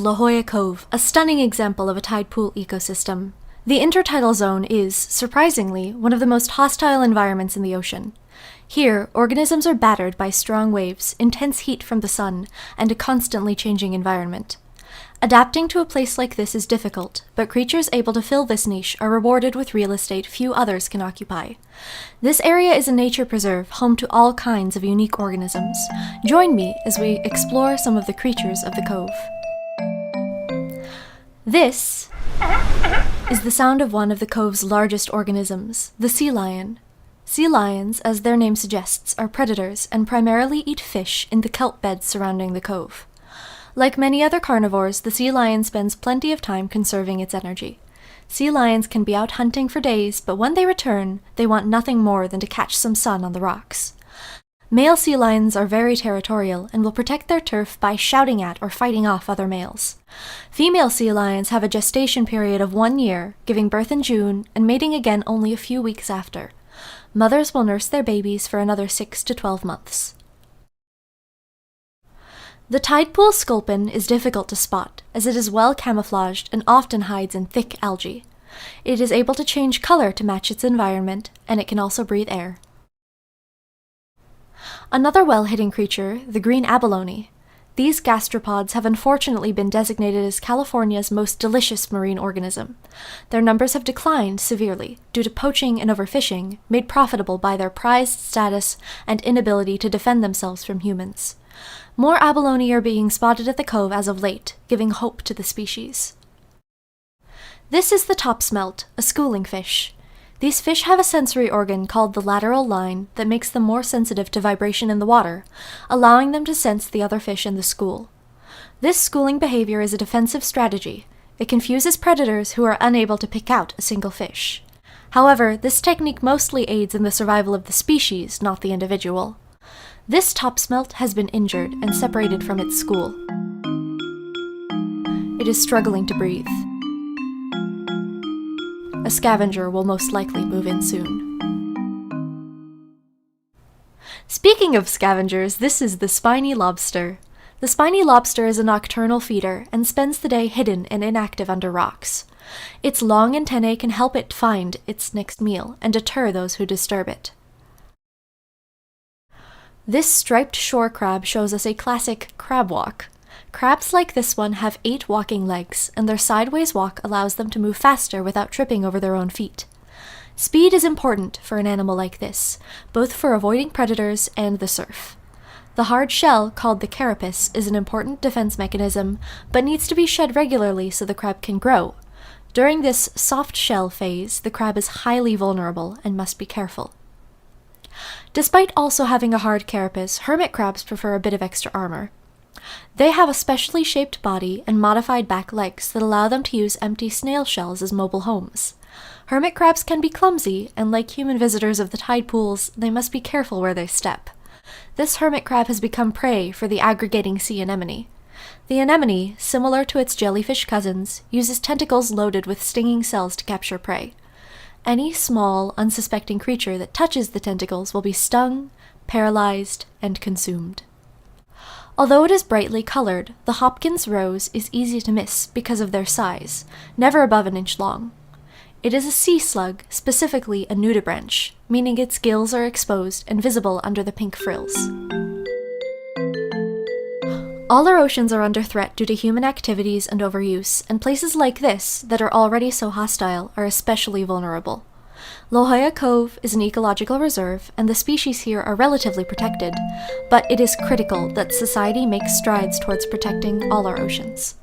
Jolla Cove, a stunning example of a tide pool ecosystem. The intertidal zone is, surprisingly, one of the most hostile environments in the ocean. Here, organisms are battered by strong waves, intense heat from the sun, and a constantly changing environment. Adapting to a place like this is difficult, but creatures able to fill this niche are rewarded with real estate few others can occupy. This area is a nature preserve, home to all kinds of unique organisms. Join me as we explore some of the creatures of the cove. This is the sound of one of the cove's largest organisms, the sea lion. Sea lions, as their name suggests, are predators and primarily eat fish in the kelp beds surrounding the cove. Like many other carnivores, the sea lion spends plenty of time conserving its energy. Sea lions can be out hunting for days, but when they return, they want nothing more than to catch some sun on the rocks. Male sea lions are very territorial and will protect their turf by shouting at or fighting off other males. Female sea lions have a gestation period of 1 year, giving birth in June and mating again only a few weeks after. Mothers will nurse their babies for another 6 to 12 months. The tide pool sculpin is difficult to spot, as it is well camouflaged and often hides in thick algae. It is able to change color to match its environment, and it can also breathe air. Another well-hidden creature, the green abalone. These gastropods have unfortunately been designated as California's most delicious marine organism. Their numbers have declined severely due to poaching and overfishing, made profitable by their prized status and inability to defend themselves from humans. More abalone are being spotted at the cove as of late, giving hope to the species. This is the topsmelt, a schooling fish. These fish have a sensory organ called the lateral line that makes them more sensitive to vibration in the water, allowing them to sense the other fish in the school. This schooling behavior is a defensive strategy. It confuses predators who are unable to pick out a single fish. However, this technique mostly aids in the survival of the species, not the individual. This topsmelt has been injured and separated from its school. It is struggling to breathe. A scavenger will most likely move in soon. Speaking of scavengers, this is the spiny lobster. The spiny lobster is a nocturnal feeder and spends the day hidden and inactive under rocks. Its long antennae can help it find its next meal and deter those who disturb it. This striped shore crab shows us a classic crab walk. Crabs like this one have 8 walking legs, and their sideways walk allows them to move faster without tripping over their own feet. Speed is important for an animal like this, both for avoiding predators and the surf. The hard shell, called the carapace, is an important defense mechanism, but needs to be shed regularly so the crab can grow. During this soft shell phase, the crab is highly vulnerable and must be careful. Despite also having a hard carapace, hermit crabs prefer a bit of extra armor. They have a specially shaped body and modified back legs that allow them to use empty snail shells as mobile homes. Hermit crabs can be clumsy, and like human visitors of the tide pools, they must be careful where they step. This hermit crab has become prey for the aggregating sea anemone. The anemone, similar to its jellyfish cousins, uses tentacles loaded with stinging cells to capture prey. Any small, unsuspecting creature that touches the tentacles will be stung, paralyzed, and consumed. Although it is brightly colored, the Hopkins rose is easy to miss because of their size, never above an inch long. It is a sea slug, specifically a nudibranch, meaning its gills are exposed and visible under the pink frills. All our oceans are under threat due to human activities and overuse, and places like this, that are already so hostile, are especially vulnerable. Jolla Cove is an ecological reserve, and the species here are relatively protected, but it is critical that society makes strides towards protecting all our oceans.